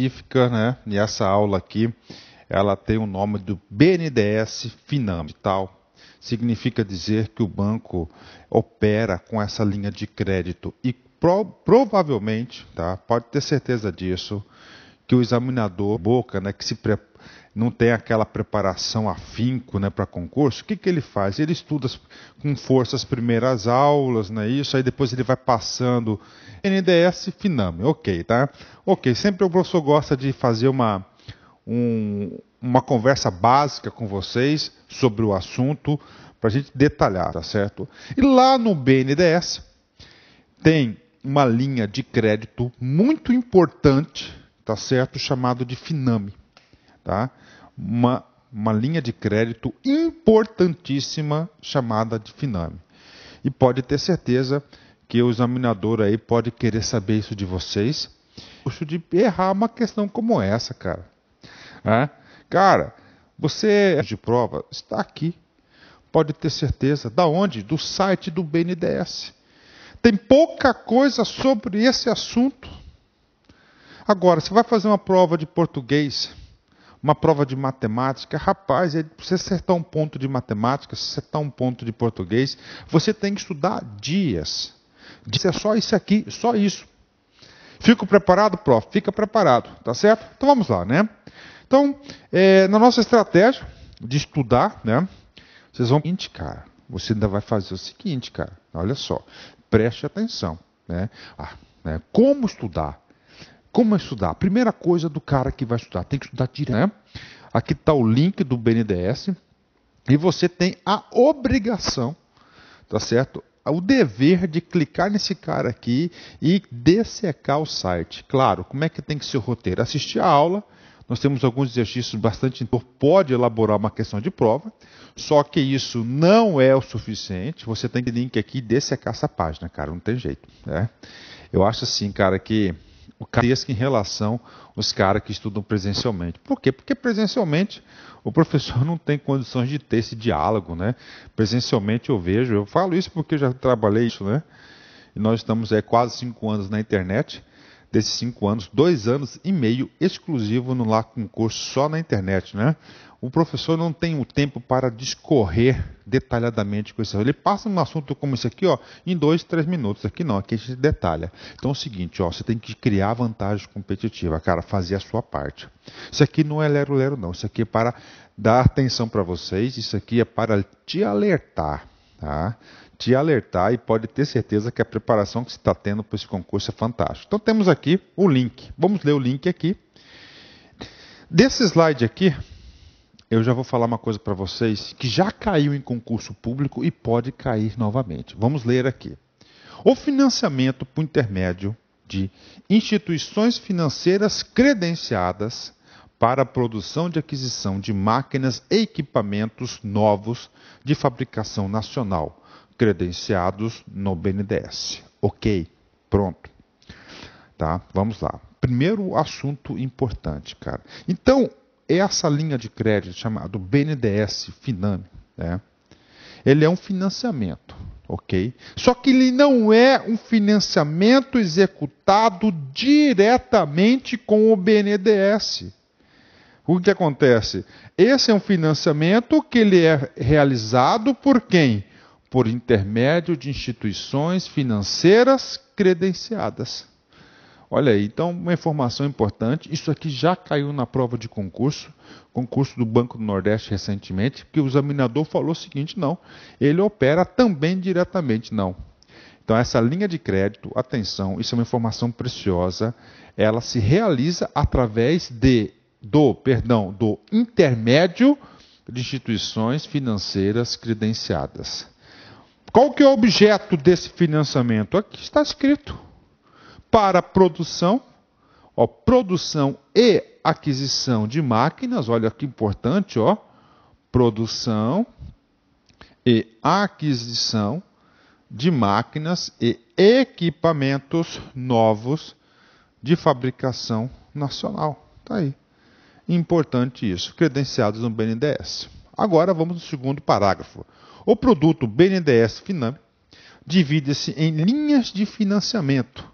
específica, né? E essa aula aqui, ela tem o nome do BNDES Finame, tal. Significa dizer que o banco opera com essa linha de crédito e provavelmente, tá? Pode ter certeza disso, que o examinador boca, né, que não tem aquela preparação afinco, né, para concurso, o que ele faz? Ele estuda com força as primeiras aulas, né, isso, aí depois ele vai passando BNDES Finame, ok, tá? Ok, sempre o professor gosta de fazer uma conversa básica com vocês sobre o assunto, para a gente detalhar, tá certo? E lá no BNDES tem uma linha de crédito muito importante, tá certo? Chamado de Finame, tá? Uma linha de crédito importantíssima chamada de Finame. E pode ter certeza que o examinador aí pode querer saber isso de vocês. Puxo de errar uma questão como essa, cara. Cara, você de prova está aqui. Pode ter certeza. Da onde? Do site do BNDES. Tem pouca coisa sobre esse assunto. Agora, você vai fazer uma prova de português, uma prova de matemática, rapaz, para você acertar um ponto de matemática, acertar um ponto de português, você tem que estudar dias. Isso é só isso aqui, só isso. Fico preparado, prof? Fica preparado, tá certo? Então vamos lá, né? Então, na nossa estratégia de estudar, né? Vocês vão... cara, você ainda vai fazer o seguinte, cara, olha só, preste atenção, né? Como estudar? Como estudar? Primeira coisa do cara que vai estudar, tem que estudar direto, né? Aqui está o link do BNDES e você tem a obrigação, tá certo? O dever de clicar nesse cara aqui e dessecar o site. Claro, como é que tem que ser o roteiro? Assistir a aula. Nós temos alguns exercícios bastante... Pode elaborar uma questão de prova, só que isso não é o suficiente. Você tem que link aqui e dessecar essa página, cara. Não tem jeito, né? Eu acho assim, cara, que o cartesco em relação aos caras que estudam presencialmente. Por quê? Porque presencialmente o professor não tem condições de ter esse diálogo, né? Presencialmente eu falo isso porque eu já trabalhei isso, né? E nós estamos quase 5 anos na internet. Desses 5 anos, 2 anos e meio exclusivo no lá concurso só na internet, né? O professor não tem o tempo para discorrer detalhadamente com isso. Ele passa um assunto como esse aqui, ó, em 2, 3 minutos. Aqui não, aqui a gente detalha. Então é o seguinte, ó, você tem que criar vantagem competitiva, cara, fazer a sua parte. Isso aqui não é lero-lero, não. Isso aqui é para dar atenção para vocês. Isso aqui é para te alertar, tá? Te alertar e pode ter certeza que a preparação que você está tendo para esse concurso é fantástica. Então temos aqui o link. Vamos ler o link aqui. Desse slide aqui, eu já vou falar uma coisa para vocês que já caiu em concurso público e pode cair novamente. Vamos ler aqui. O financiamento por intermédio de instituições financeiras credenciadas para a produção de aquisição de máquinas e equipamentos novos de fabricação nacional, credenciados no BNDES. Ok, pronto. Tá, vamos lá. Primeiro assunto importante, cara. Então, essa linha de crédito chamada BNDES Finame, né? Ele é um financiamento, ok? Só que ele não é um financiamento executado diretamente com o BNDES. O que acontece? Esse é um financiamento que ele é realizado por quem? Por intermédio de instituições financeiras credenciadas. Olha aí, então uma informação importante, isso aqui já caiu na prova de concurso do Banco do Nordeste recentemente, que o examinador falou o seguinte, não, ele opera também diretamente, não. Então essa linha de crédito, atenção, isso é uma informação preciosa, ela se realiza através do intermédio de instituições financeiras credenciadas. Qual que é o objeto desse financiamento? Aqui está escrito. Para produção, produção e aquisição de máquinas, olha que importante, produção e aquisição de máquinas e equipamentos novos de fabricação nacional. Está aí. Importante isso, credenciados no BNDES. Agora vamos no segundo parágrafo. O produto BNDES Finame divide-se em linhas de financiamento,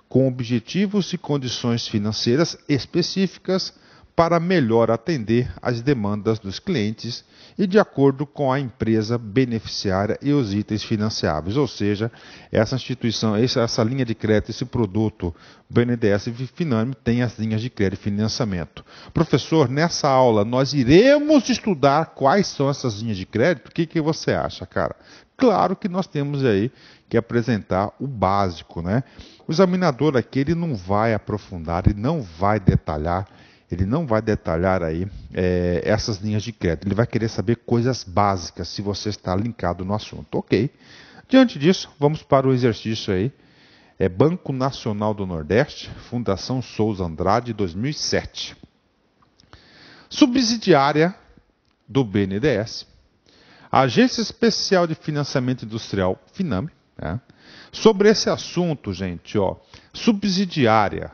com objetivos e condições financeiras específicas para melhor atender às demandas dos clientes e de acordo com a empresa beneficiária e os itens financiáveis. Ou seja, essa instituição, essa linha de crédito, esse produto BNDES e Finame tem as linhas de crédito e financiamento. Professor, nessa aula nós iremos estudar quais são essas linhas de crédito? O que você acha, cara? Claro que nós temos aí que apresentar o básico, né? O examinador aqui ele não vai aprofundar, ele não vai detalhar aí essas linhas de crédito. Ele vai querer saber coisas básicas se você está linkado no assunto. Ok. Diante disso, vamos para o exercício aí. Banco Nacional do Nordeste, Fundação Souza Andrade, 2007. Subsidiária do BNDES, Agência Especial de Financiamento Industrial, Finame. Né? Sobre esse assunto, gente, subsidiária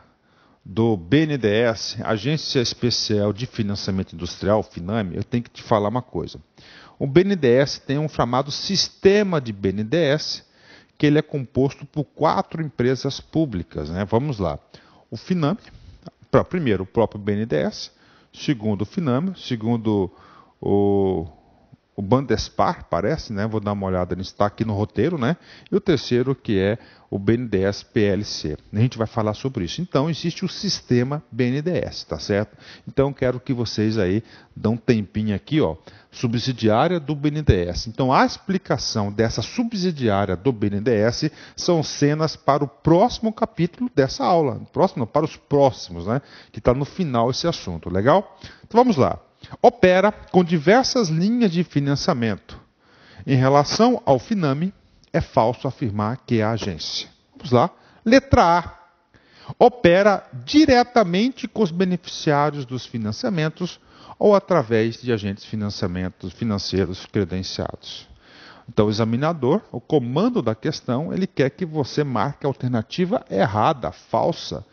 do BNDES, Agência Especial de Financiamento Industrial, Finame, eu tenho que te falar uma coisa. O BNDES tem um chamado Sistema de BNDES, que ele é composto por 4 empresas públicas. Né? Vamos lá. O Finame, primeiro o próprio BNDES, segundo o Finame, segundo o Bandespar, parece, né? Vou dar uma olhada nisso, está aqui no roteiro, né? E o terceiro que é o BNDES PLC. A gente vai falar sobre isso. Então, existe o sistema BNDES, tá certo? Então, quero que vocês aí dão um tempinho aqui, subsidiária do BNDES. Então, a explicação dessa subsidiária do BNDES são cenas para o próximo capítulo dessa aula. Para os próximos, né? Que está no final esse assunto, legal? Então, vamos lá. Opera com diversas linhas de financiamento. Em relação ao Finame, é falso afirmar que é a agência. Vamos lá. Letra A. Opera diretamente com os beneficiários dos financiamentos ou através de agentes financeiros credenciados. Então, o examinador, o comando da questão, ele quer que você marque a alternativa errada, falsa.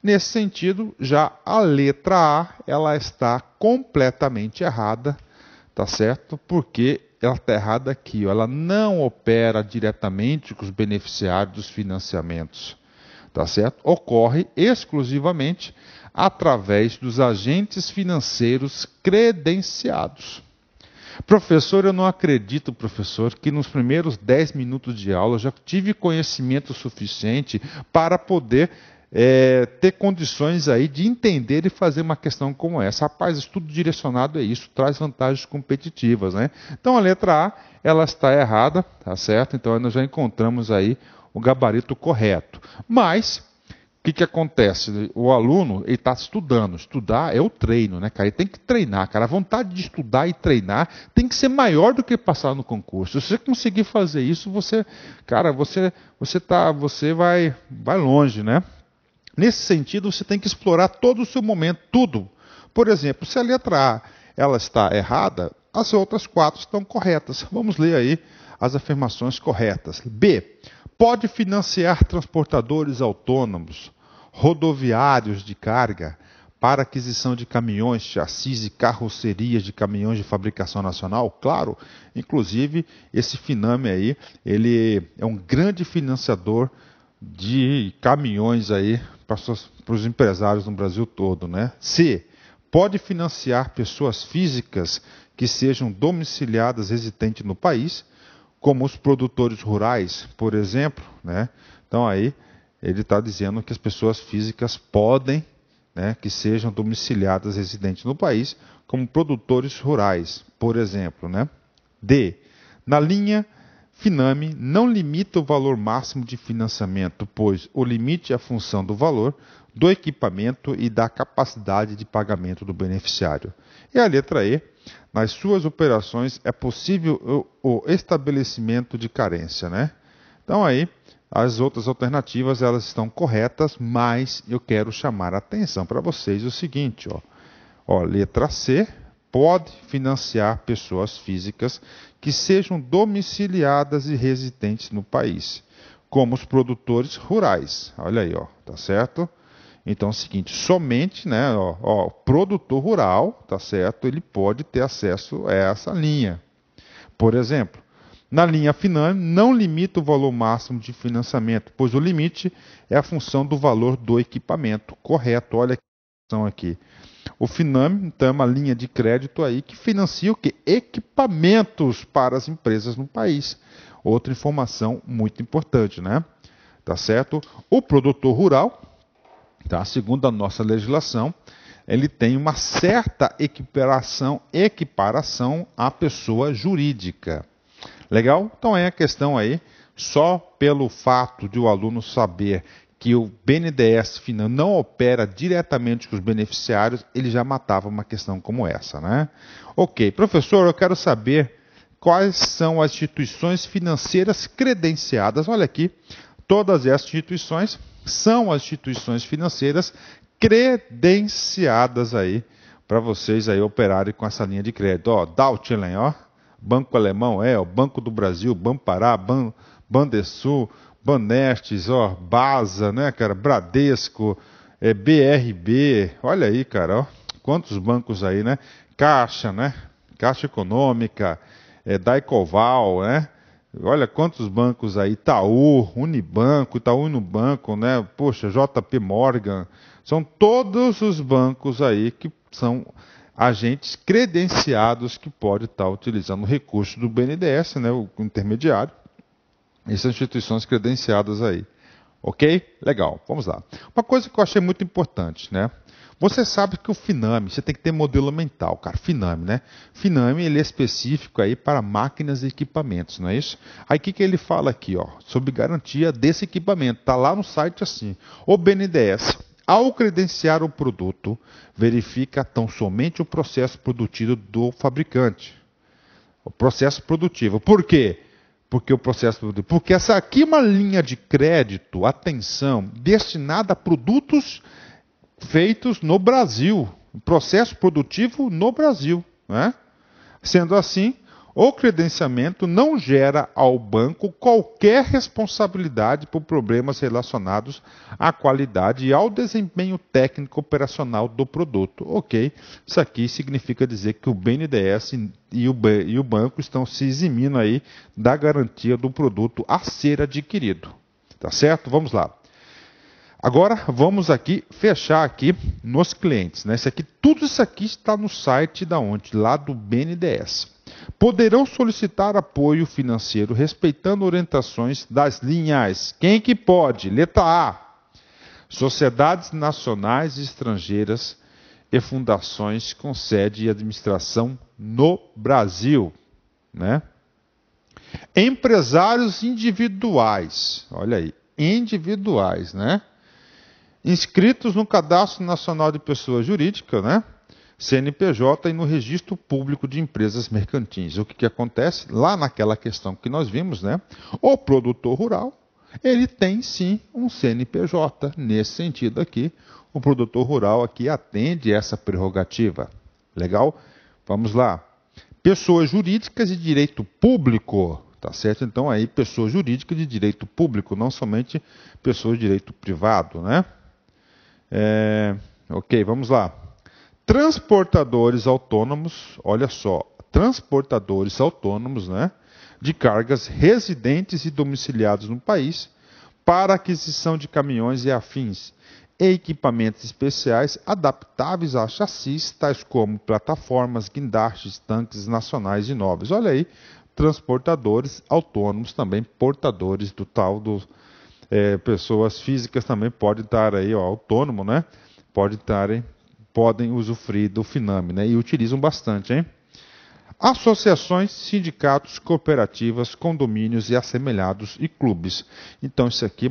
Nesse sentido, já a letra A, ela está completamente errada, tá certo? Porque ela está errada aqui, ela não opera diretamente com os beneficiários dos financiamentos, tá certo? Ocorre exclusivamente através dos agentes financeiros credenciados. Professor, eu não acredito, professor, que nos primeiros 10 minutos de aula eu já tive conhecimento suficiente para poder ter condições aí de entender e fazer uma questão como essa. Rapaz, estudo direcionado é isso, traz vantagens competitivas, né? Então a letra A, ela está errada, tá certo? Então nós já encontramos aí o gabarito correto. Mas, o que acontece? O aluno, ele está estudando. Estudar é o treino, né, cara? Ele tem que treinar, cara. A vontade de estudar e treinar tem que ser maior do que passar no concurso. Se você conseguir fazer isso, você vai longe, né? Nesse sentido, você tem que explorar todo o seu momento, tudo. Por exemplo, se a letra A ela está errada, as outras 4 estão corretas. Vamos ler aí as afirmações corretas. B. Pode financiar transportadores autônomos, rodoviários de carga, para aquisição de caminhões, chassis e carrocerias de caminhões de fabricação nacional? Claro, inclusive esse Finame aí, ele é um grande financiador de caminhões aí para os empresários no Brasil todo, né? C. Pode financiar pessoas físicas que sejam domiciliadas residentes no país, como os produtores rurais, por exemplo, né? Então aí ele está dizendo que as pessoas físicas podem, né, que sejam domiciliadas residentes no país, como produtores rurais, por exemplo, né? D. Na linha Finame não limita o valor máximo de financiamento, pois o limite é a função do valor, do equipamento e da capacidade de pagamento do beneficiário. E a letra E, nas suas operações é possível o estabelecimento de carência, né? Então aí, as outras alternativas elas estão corretas, mas eu quero chamar a atenção para vocês o seguinte, letra C, pode financiar pessoas físicas que sejam domiciliadas e residentes no país, como os produtores rurais. Olha aí, tá certo? Então é o seguinte, somente, né, produtor rural, tá certo? Ele pode ter acesso a essa linha. Por exemplo, Na linha FINAME, não limita o valor máximo de financiamento, pois o limite é a função do valor do equipamento. Correto, olha a questão aqui. O FINAME, então, é uma linha de crédito aí que financia o quê? Equipamentos para as empresas no país. Outra informação muito importante, né? Tá certo? O produtor rural, tá? Segundo a nossa legislação, ele tem uma certa equiparação à pessoa jurídica. Legal? Então é a questão aí, só pelo fato de o aluno saber que o BNDES FINAME não opera diretamente com os beneficiários, ele já matava uma questão como essa, né? Ok, professor, eu quero saber quais são as instituições financeiras credenciadas. Olha aqui, todas essas instituições são as instituições financeiras credenciadas aí para vocês aí operarem com essa linha de crédito. Ó, Deutschland, ó, Banco Alemão, o Banco do Brasil, Banpará, Bandesul, Banestes, ó, Basa, né, cara, Bradesco, BRB, olha aí, cara, ó, quantos bancos aí, né? Caixa, né? Caixa Econômica, Daicoval, né? Olha quantos bancos aí, Itaú, Unibanco, Itaú Unibanco, né? Poxa, JP Morgan, são todos os bancos aí que são agentes credenciados que podem estar utilizando o recurso do BNDES, né? O intermediário. Essas instituições credenciadas aí. Ok? Legal, vamos lá. Uma coisa que eu achei muito importante, né? Você sabe que o FINAME, você tem que ter modelo mental, cara, FINAME, né? FINAME, ele é específico aí para máquinas e equipamentos, não é isso? Aí o que ele fala aqui, ó, sobre garantia desse equipamento, tá lá no site assim, o BNDES, ao credenciar o produto, verifica tão somente o processo produtivo do fabricante. O processo produtivo. Por quê? Porque essa aqui é uma linha de crédito, atenção, destinada a produtos feitos no Brasil, processo produtivo no Brasil, né? Sendo assim, o credenciamento não gera ao banco qualquer responsabilidade por problemas relacionados à qualidade e ao desempenho técnico operacional do produto. Ok, isso aqui significa dizer que o BNDES e o banco estão se eximindo aí da garantia do produto a ser adquirido. Tá certo? Vamos lá. Agora vamos aqui fechar aqui nos clientes, né? Tudo isso aqui está no site da onde? Lá do BNDES. Poderão solicitar apoio financeiro respeitando orientações das linhas. Quem que pode? Letra A. Sociedades nacionais e estrangeiras e fundações com sede e administração no Brasil, né? Empresários individuais, olha aí, individuais, né? Inscritos no Cadastro Nacional de Pessoa Jurídica, né? CNPJ e no Registro Público de Empresas Mercantis. O que acontece? Lá naquela questão que nós vimos, né? O produtor rural, ele tem sim um CNPJ. Nesse sentido aqui, o produtor rural aqui atende essa prerrogativa. Legal? Vamos lá. Pessoas jurídicas de direito público. Tá certo? Então aí, pessoa jurídica de direito público, não somente pessoa de direito privado, né? Ok, vamos lá. Transportadores autônomos, olha só, transportadores autônomos, né, de cargas residentes e domiciliados no país, para aquisição de caminhões e afins, e equipamentos especiais adaptáveis a chassis, tais como plataformas, guindastes, tanques nacionais e novos. Olha aí, transportadores autônomos também, portadores do tal do... pessoas físicas também podem estar aí, ó, autônomo, né? Podem usufruir do FINAME, né? E utilizam bastante, hein? Associações, sindicatos, cooperativas, condomínios e assemelhados e clubes. Então isso aqui é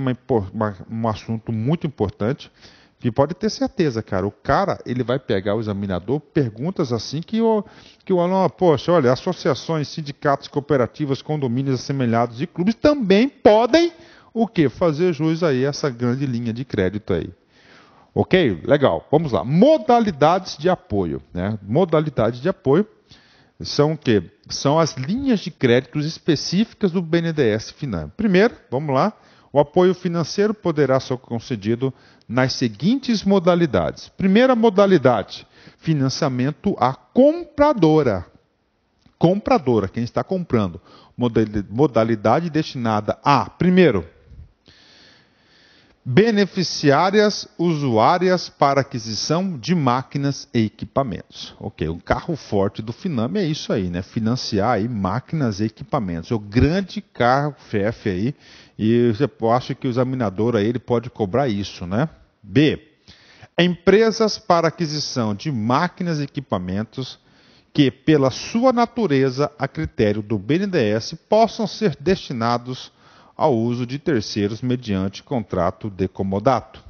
um assunto muito importante que pode ter certeza, cara. O cara, ele vai pegar o examinador, perguntas assim que o aluno, poxa, olha, associações, sindicatos, cooperativas, condomínios, assemelhados e clubes também podem o quê? Fazer jus aí a essa grande linha de crédito aí. Ok? Legal. Vamos lá. Modalidades de apoio, né? Modalidades de apoio são o quê? São as linhas de créditos específicas do BNDES FINAME. Primeiro, vamos lá. O apoio financeiro poderá ser concedido nas seguintes modalidades. Primeira modalidade, financiamento à compradora. compradora, quem está comprando. Modalidade destinada a, primeiro, beneficiárias usuárias para aquisição de máquinas e equipamentos. Ok, o carro forte do Finame é isso aí, né? Financiar aí máquinas e equipamentos. É o grande carro-chefe aí, e eu acho que o examinador aí ele pode cobrar isso, né? B, empresas para aquisição de máquinas e equipamentos que, pela sua natureza, a critério do BNDES, possam ser destinados ao uso de terceiros mediante contrato de comodato.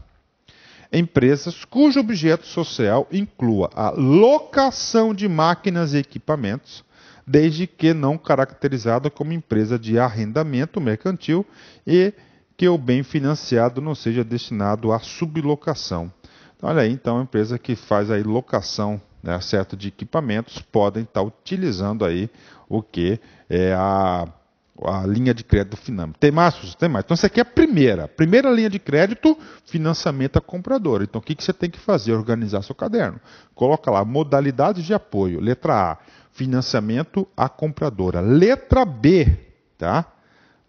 Empresas cujo objeto social inclua a locação de máquinas e equipamentos, desde que não caracterizada como empresa de arrendamento mercantil e que o bem financiado não seja destinado à sublocação. Então, olha aí, então, a empresa que faz aí locação, né, certo, de equipamentos podem estar utilizando aí o que é a linha de crédito do Finame. Tem mais? Tem mais. Então, essa aqui é a primeira linha de crédito, financiamento a compradora. Então, o que você tem que fazer? Organizar seu caderno. Coloca lá, modalidades de apoio. Letra A, financiamento à compradora. Letra B, tá?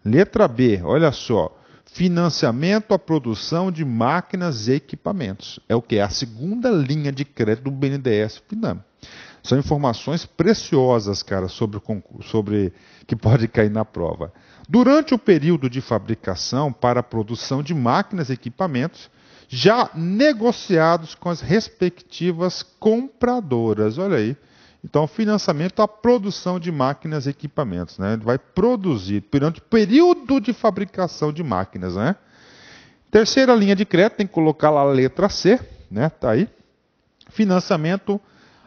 Letra B, olha só. Financiamento à produção de máquinas e equipamentos. É o que? É a segunda linha de crédito do BNDES Finame. São informações preciosas, cara, sobre que pode cair na prova. Durante o período de fabricação para a produção de máquinas e equipamentos, já negociados com as respectivas compradoras. Olha aí. Então, financiamento à produção de máquinas e equipamentos, né? Ele vai produzir durante o período de fabricação de máquinas, né? Terceira linha de crédito, tem que colocar lá a letra C, né? Tá aí. Financiamento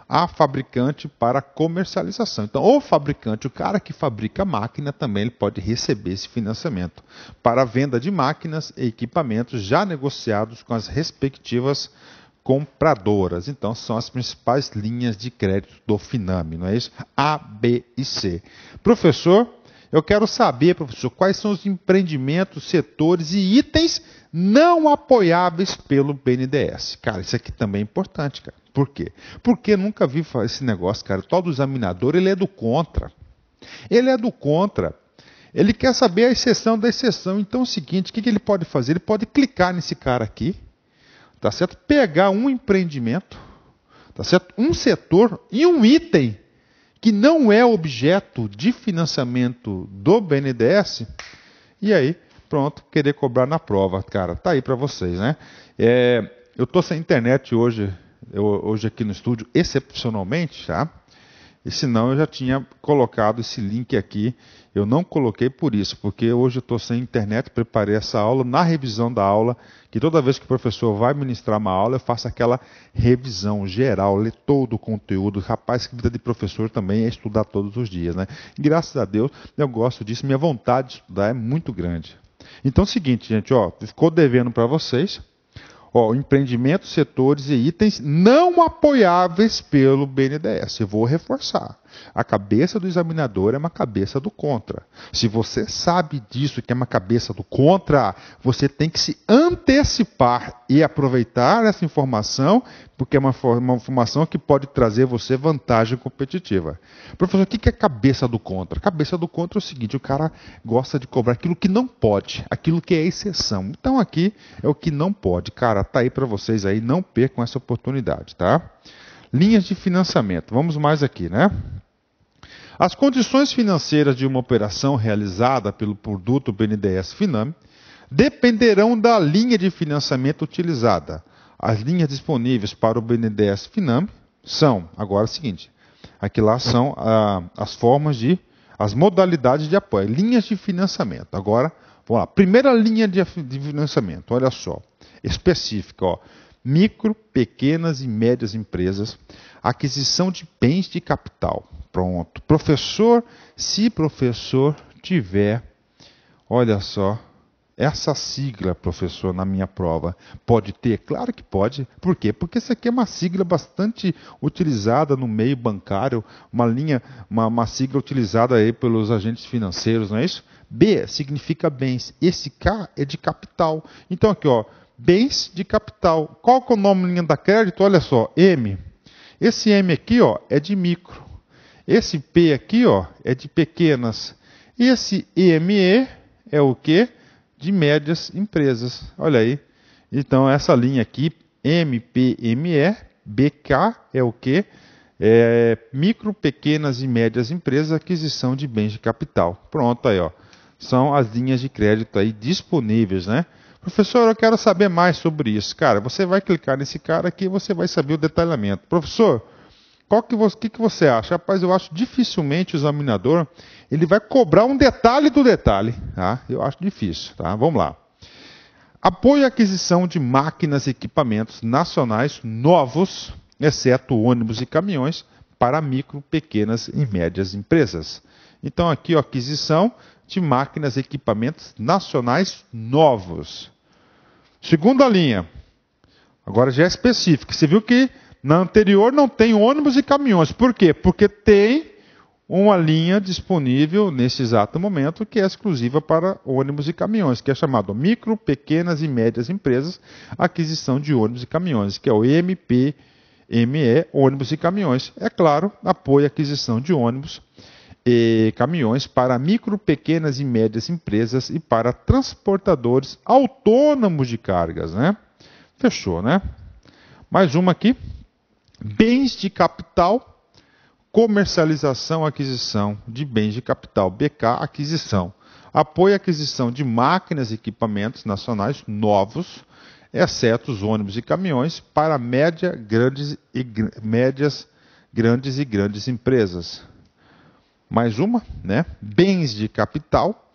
a fabricante para comercialização. Então, o fabricante, o cara que fabrica a máquina, também ele pode receber esse financiamento para a venda de máquinas e equipamentos já negociados com as respectivas compradoras. Então, são as principais linhas de crédito do Finame, não é isso? A, B e C. Professor, eu quero saber, professor, quais são os empreendimentos, setores e itens não apoiáveis pelo BNDES. Cara, isso aqui também é importante, cara. Por quê? Porque eu nunca vi esse negócio, cara. Todo examinador, ele é do contra. Ele é do contra. Ele quer saber a exceção da exceção. Então é o seguinte, o que ele pode fazer? Ele pode clicar nesse cara aqui, tá certo? Pegar um empreendimento, tá certo? Um setor e um item que não é objeto de financiamento do BNDES, e aí, pronto, querer cobrar na prova, cara. Tá aí para vocês, né? Eu tô sem internet hoje aqui no estúdio, excepcionalmente, tá? E senão eu já tinha colocado esse link aqui. Eu não coloquei por isso, porque hoje eu estou sem internet, preparei essa aula na revisão da aula, que toda vez que o professor vai ministrar uma aula, eu faço aquela revisão geral, ler todo o conteúdo. Rapaz, que vida de professor também é estudar todos os dias, né? E, graças a Deus, eu gosto disso, minha vontade de estudar é muito grande. Então é o seguinte, gente, ó, ficou devendo para vocês. Ó, empreendimentos, setores e itens não apoiáveis pelo BNDES. Eu vou reforçar. A cabeça do examinador é uma cabeça do contra. Se você sabe disso, que é uma cabeça do contra, você tem que se antecipar e aproveitar essa informação, porque é uma informação que pode trazer você vantagem competitiva. Professor, o que é cabeça do contra? Cabeça do contra é o seguinte, o cara gosta de cobrar aquilo que não pode, aquilo que é exceção. Então aqui é o que não pode. Cara, tá aí para vocês aí, não percam essa oportunidade, tá? Linhas de financiamento. Vamos mais aqui, né? As condições financeiras de uma operação realizada pelo produto BNDES Finame dependerão da linha de financiamento utilizada. As linhas disponíveis para o BNDES Finame são, agora é o seguinte, aqui lá são as modalidades de apoio, linhas de financiamento. Agora, vamos lá, primeira linha de financiamento, olha só, específica, ó. Micro, pequenas e médias empresas, aquisição de bens de capital. Pronto. Professor, se professor tiver, olha só, essa sigla, professor, na minha prova, pode ter? Claro que pode. Por quê? Porque isso aqui é uma sigla bastante utilizada no meio bancário, uma sigla utilizada aí pelos agentes financeiros, não é isso? B significa bens. Esse K é de capital. Então aqui, ó, bens de capital. Qual que é o nome da linha da crédito? Olha só, M. Esse M aqui, ó, é de micro. Esse P aqui, ó, é de pequenas. Esse EME é o quê? De médias empresas. Olha aí. Então, essa linha aqui, MPME, BK é o quê? É micro, pequenas e médias empresas, aquisição de bens de capital. Pronto aí, ó. São as linhas de crédito aí disponíveis, né? Professor, eu quero saber mais sobre isso. Cara, você vai clicar nesse cara aqui e você vai saber o detalhamento. Professor, que você acha? Rapaz, eu acho dificilmente o examinador ele vai cobrar um detalhe do detalhe. Tá? Eu acho difícil. Tá? Vamos lá. Apoio à aquisição de máquinas e equipamentos nacionais novos, exceto ônibus e caminhões, para micro, pequenas e médias empresas. Então, aqui, ó, aquisição de máquinas e equipamentos nacionais novos. Segunda linha. Agora já é específico. Você viu que na anterior não tem ônibus e caminhões. Por quê? Porque tem uma linha disponível nesse exato momento que é exclusiva para ônibus e caminhões, que é chamado micro, pequenas e médias empresas, aquisição de ônibus e caminhões, que é o MPME, ônibus e caminhões. É claro, apoio à aquisição de ônibus e caminhões para micro, pequenas e médias empresas e para transportadores autônomos de cargas, né? Fechou, né? Mais uma aqui. Bens de capital, comercialização, aquisição de bens de capital, BK, aquisição. Apoio à aquisição de máquinas e equipamentos nacionais novos, exceto os ônibus e caminhões, para médias, grandes empresas. Mais uma, né? Bens de capital,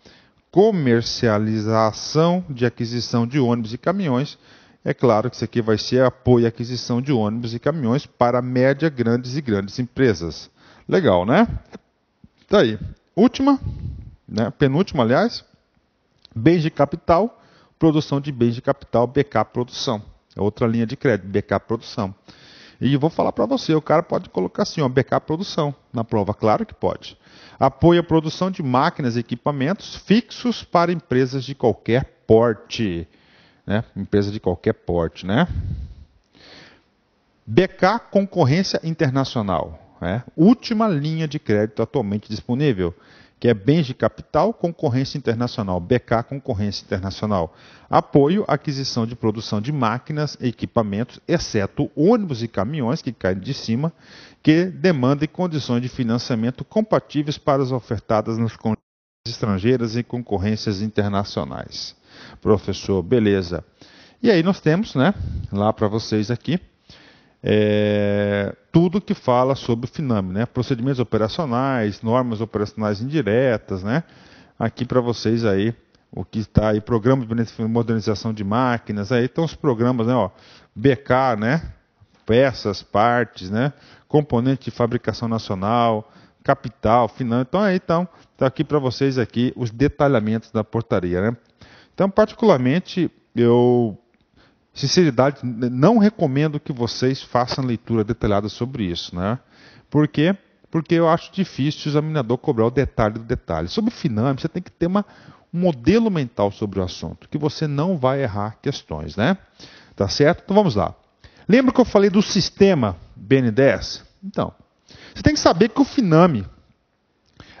comercialização de aquisição de ônibus e caminhões. É claro que isso aqui vai ser apoio à aquisição de ônibus e caminhões para grandes e grandes empresas. Legal, né? Tá aí. Última, né? Penúltima, aliás. Bens de capital, produção de bens de capital, BK Produção. É outra linha de crédito, BK Produção. E eu vou falar para você, o cara pode colocar assim, ó, BK Produção na prova, claro que pode. Apoio à produção de máquinas e equipamentos fixos para empresas de qualquer porte. Né? Empresa de qualquer porte, né? BK Concorrência Internacional. Né? Última linha de crédito atualmente disponível, que é bens de capital, concorrência internacional. BK Concorrência Internacional. Apoio à aquisição de produção de máquinas e equipamentos, exceto ônibus e caminhões, que caem de cima, que demandem condições de financiamento compatíveis para as ofertadas nas condições estrangeiras e concorrências internacionais. Professor, beleza. E aí nós temos, né, lá para vocês aqui, tudo que fala sobre o FINAME, né, procedimentos operacionais, normas operacionais indiretas, né, aqui para vocês aí, o que está aí, programa de modernização de máquinas, aí estão os programas, né, ó, BK, né, peças, partes, né, componente de fabricação nacional, capital, FINAME, então aí está aqui para vocês aqui os detalhamentos da portaria, né. Então, particularmente, sinceridade, não recomendo que vocês façam leitura detalhada sobre isso, né? Por quê? Porque eu acho difícil o examinador cobrar o detalhe do detalhe. Sobre FINAME, você tem que ter um modelo mental sobre o assunto, que você não vai errar questões, né? Tá certo? Então, vamos lá. Lembra que eu falei do sistema BNDES? Então, você tem que saber que o FINAME,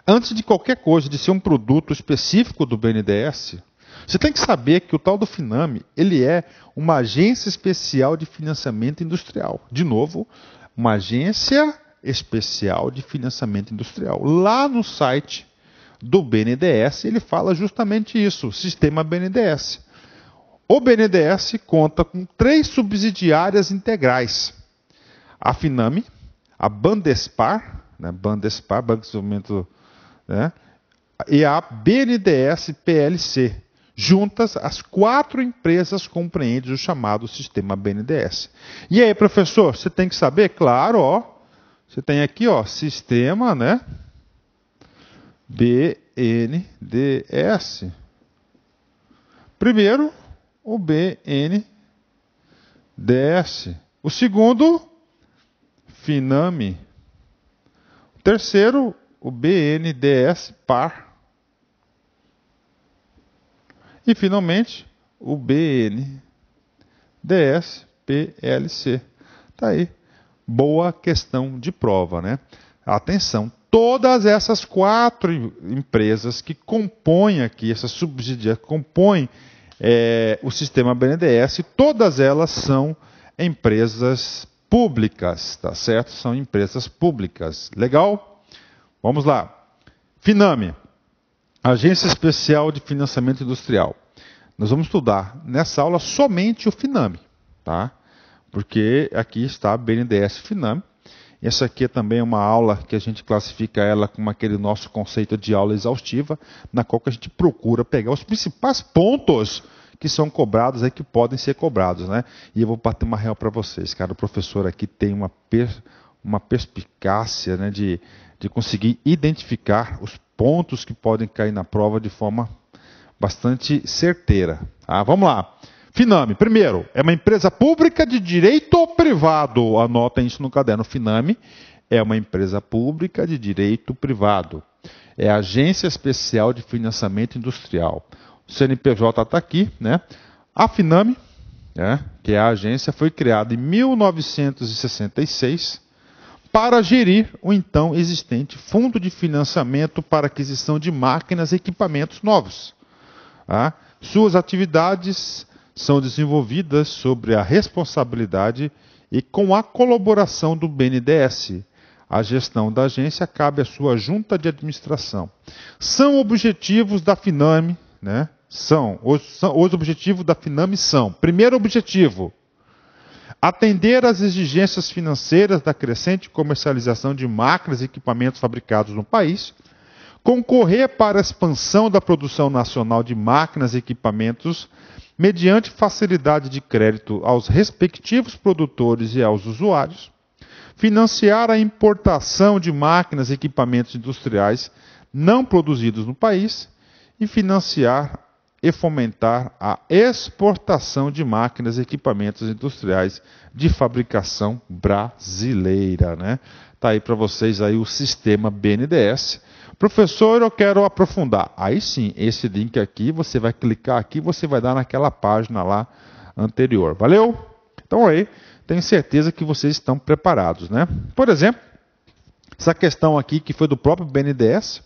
antes de qualquer coisa, de ser um produto específico do BNDES, você tem que saber que o tal do FINAME, ele é uma agência especial de financiamento industrial. De novo, uma agência especial de financiamento industrial. Lá no site do BNDES, ele fala justamente isso, sistema BNDES. O BNDES conta com 3 subsidiárias integrais. A FINAME, a Bandespar, né, Banco de Desenvolvimento, né, e a BNDES PLC. Juntas, as 4 empresas compreendem o chamado sistema BNDES. E aí, professor, você tem que saber? Claro, ó, você tem aqui, ó, sistema, né? BNDES. Primeiro, o BNDES. O segundo, FINAME. O terceiro, o BNDES Par. E, finalmente, o BNDES PLC. Está aí. Boa questão de prova, né? Atenção, todas essas 4 empresas que compõem aqui, essas subsidiárias que compõem o sistema BNDES, todas elas são empresas públicas, tá certo? São empresas públicas. Legal? Vamos lá. Finame, Agência Especial de Financiamento Industrial. Nós vamos estudar nessa aula somente o Finame, tá? Porque aqui está BNDES Finame. Essa aqui é também uma aula que a gente classifica ela como aquele nosso conceito de aula exaustiva, na qual que a gente procura pegar os principais pontos que são cobrados aí, que podem ser cobrados, né? E eu vou bater uma real para vocês, cara. O professor aqui tem uma perspicácia, né, de conseguir identificar os pontos que podem cair na prova de forma bastante certeira. Vamos lá. Finame, primeiro, é uma empresa pública de direito privado. Anotem isso no caderno. Finame é uma empresa pública de direito privado. É a Agência Especial de Financiamento Industrial. O CNPJ está aqui, né? A Finame, que é a agência, foi criada em 1966 para gerir o então existente Fundo de Financiamento para Aquisição de Máquinas e Equipamentos Novos. Suas atividades são desenvolvidas sob a responsabilidade e com a colaboração do BNDES. A gestão da agência cabe à sua junta de administração. São objetivos da Finame, né? Os objetivos da Finame são: primeiro objetivo, atender às exigências financeiras da crescente comercialização de máquinas e equipamentos fabricados no país, concorrer para a expansão da produção nacional de máquinas e equipamentos mediante facilidade de crédito aos respectivos produtores e aos usuários, financiar a importação de máquinas e equipamentos industriais não produzidos no país e financiar e fomentar a exportação de máquinas e equipamentos industriais de fabricação brasileira, né? Tá aí para vocês aí o sistema BNDES. Professor, eu quero aprofundar. Aí sim, esse link aqui, você vai clicar aqui, você vai dar naquela página lá anterior. Valeu? Então aí, tenho certeza que vocês estão preparados, né? Por exemplo, essa questão aqui que foi do próprio BNDES,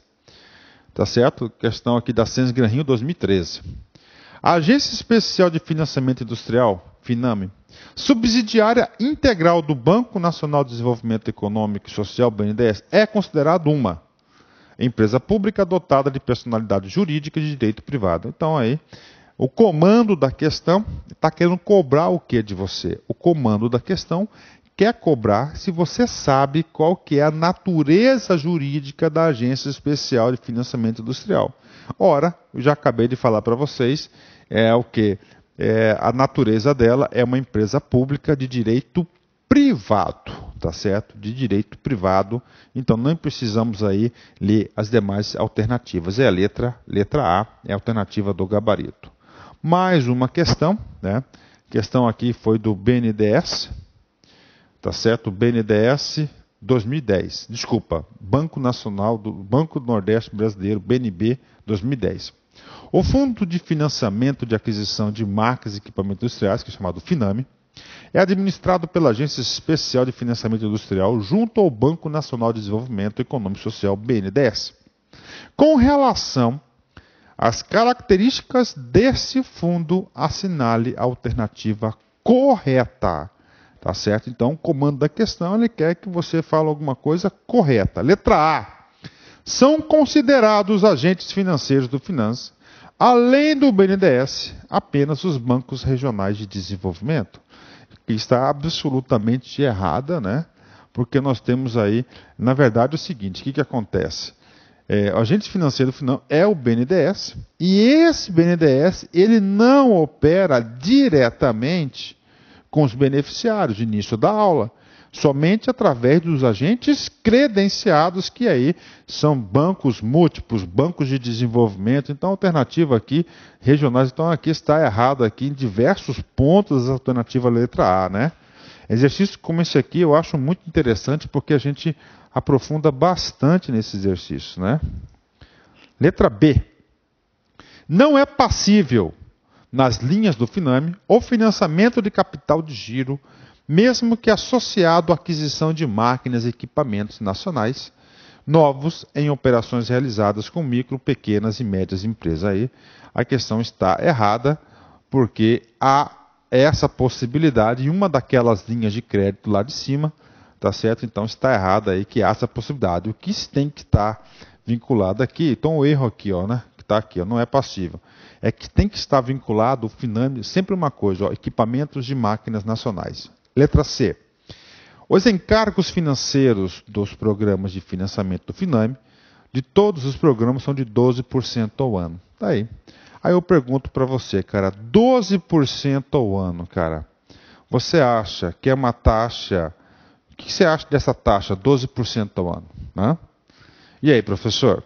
tá certo? Questão aqui da Sens Gran Rio 2013. A Agência Especial de Financiamento Industrial, Finame, subsidiária integral do Banco Nacional de Desenvolvimento Econômico e Social, BNDES, é considerado uma empresa pública dotada de personalidade jurídica de direito privado. Então aí, o comando da questão está querendo cobrar o que de você? O comando da questão quer cobrar se você sabe qual que é a natureza jurídica da Agência Especial de Financiamento Industrial. Ora, eu já acabei de falar para vocês, o que? A natureza dela é uma empresa pública de direito privado, tá certo? De direito privado. Então não precisamos aí ler as demais alternativas. É a letra A, é a alternativa do gabarito. Mais uma questão, né? Questão aqui foi do BNDES, tá certo? BNDES 2010. Desculpa, Banco Nacional do Banco do Nordeste Brasileiro, BNB 2010. O Fundo de Financiamento de Aquisição de Máquinas e Equipamentos Industriais, que é chamado Finame, é administrado pela Agência Especial de Financiamento Industrial junto ao Banco Nacional de Desenvolvimento Econômico e Social, BNDES. Com relação às características desse fundo, assinale a alternativa correta. Tá certo? Então, o comando da questão, ele quer que você fale alguma coisa correta. Letra A. São considerados agentes financeiros do Finance, além do BNDES, apenas os bancos regionais de desenvolvimento. Que está absolutamente errada, né? Porque nós temos aí, na verdade, o seguinte: o que acontece? O agente financeiro final é o BNDES, e esse BNDES ele não opera diretamente com os beneficiários, no início da aula, somente através dos agentes credenciados, que aí são bancos múltiplos, bancos de desenvolvimento. Então, a alternativa aqui, regionais, então aqui está errado aqui em diversos pontos da alternativa letra A, né? Exercício como esse aqui eu acho muito interessante porque a gente aprofunda bastante nesse exercício, né? Letra B. Não é passível, nas linhas do Finame, o financiamento de capital de giro, mesmo que associado à aquisição de máquinas e equipamentos nacionais, novos em operações realizadas com micro, pequenas e médias empresas. Aí a questão está errada, porque há essa possibilidade em uma daquelas linhas de crédito lá de cima, tá certo? Então está errado aí que há essa possibilidade. O que tem que estar vinculado aqui, então o erro aqui, ó, né, que está aqui, ó, não é passível, é que tem que estar vinculado o FINAME, sempre uma coisa, ó, equipamentos de máquinas nacionais. Letra C. Os encargos financeiros dos programas de financiamento do FINAME, de todos os programas, são de 12% ao ano. Tá aí. Aí eu pergunto para você, cara, 12% ao ano, cara, você acha que é uma taxa... O que você acha dessa taxa, 12% ao ano? Né? E aí, professor?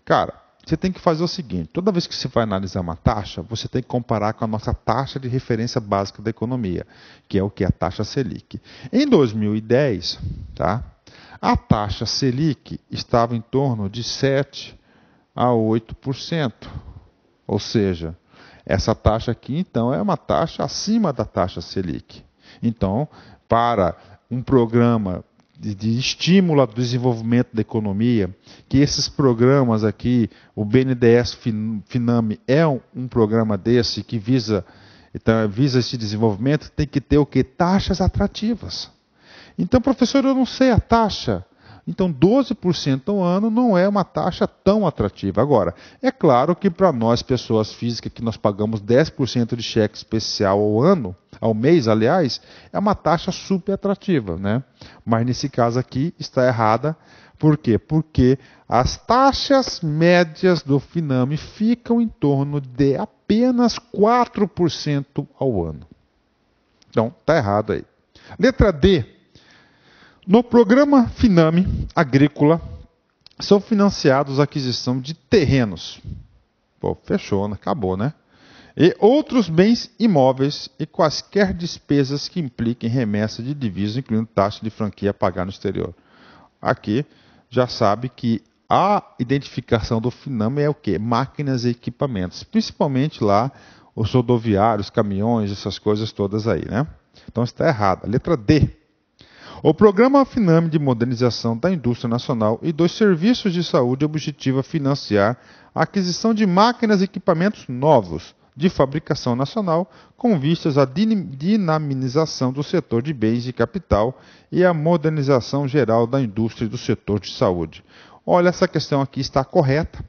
Cara, você tem que fazer o seguinte, toda vez que você vai analisar uma taxa, você tem que comparar com a nossa taxa de referência básica da economia, que é o que? A taxa Selic. Em 2010, tá, a taxa Selic estava em torno de 7% a 8%. Ou seja, essa taxa aqui, então, é uma taxa acima da taxa Selic. Então, para um programa de estímulo ao desenvolvimento da economia, que esses programas aqui, o BNDES FINAME é um programa desse que visa esse desenvolvimento, tem que ter o quê? Taxas atrativas. Então, professor, eu não sei a taxa. Então, 12% ao ano não é uma taxa tão atrativa. Agora, é claro que para nós, pessoas físicas, que nós pagamos 10% de cheque especial ao ano, ao mês, aliás, é uma taxa super atrativa, né? Mas nesse caso aqui está errada. Por quê? Porque as taxas médias do FINAME ficam em torno de apenas 4% ao ano. Então, está errado aí. Letra D. No programa FINAME Agrícola, são financiados a aquisição de terrenos. Pô, fechou, né? Acabou, né? E outros bens imóveis e quaisquer despesas que impliquem remessa de divisas, incluindo taxa de franquia a pagar no exterior. Aqui já sabe que a identificação do FINAME é o quê? Máquinas e equipamentos. Principalmente lá os rodoviários, caminhões, essas coisas todas aí, né? Então está errado. Letra D. O Programa FINAME de Modernização da Indústria Nacional e dos Serviços de Saúde objetiva financiar a aquisição de máquinas e equipamentos novos de fabricação nacional com vistas à dinamização do setor de bens e capital e à modernização geral da indústria e do setor de saúde. Olha, essa questão aqui está correta,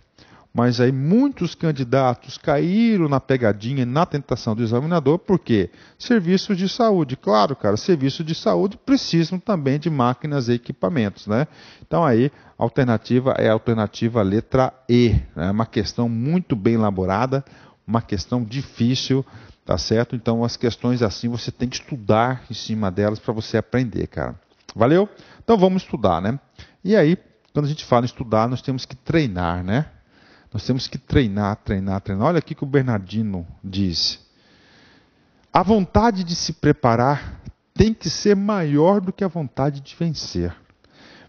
mas aí muitos candidatos caíram na pegadinha, na tentação do examinador, porque serviços de saúde, claro, cara, serviços de saúde precisam também de máquinas e equipamentos, né? Então aí a alternativa é a alternativa letra E, né? Uma questão muito bem elaborada, uma questão difícil, tá certo? Então as questões assim você tem que estudar em cima delas para você aprender, cara. Valeu? Então vamos estudar, né? E aí, quando a gente fala em estudar, nós temos que treinar, né? Nós temos que treinar. Olha aqui que o Bernardino diz. A vontade de se preparar tem que ser maior do que a vontade de vencer.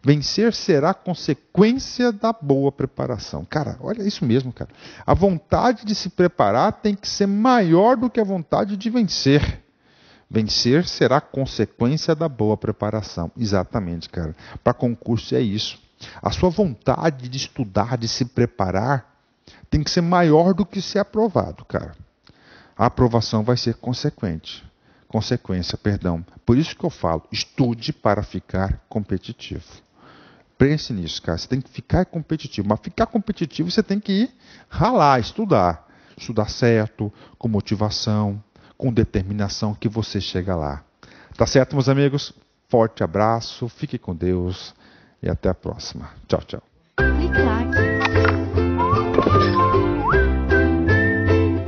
Vencer será consequência da boa preparação. Cara, olha isso mesmo, cara. A vontade de se preparar tem que ser maior do que a vontade de vencer. Vencer será consequência da boa preparação. Exatamente, cara. Para concurso é isso. A sua vontade de estudar, de se preparar, tem que ser maior do que ser aprovado, cara. A aprovação vai ser consequência. Por isso que eu falo, estude para ficar competitivo. Pense nisso, cara. Você tem que ficar competitivo. Mas ficar competitivo, você tem que ir ralar, estudar. Estudar certo, com motivação, com determinação, que você chega lá. Tá certo, meus amigos? Forte abraço, fique com Deus e até a próxima. Tchau, tchau.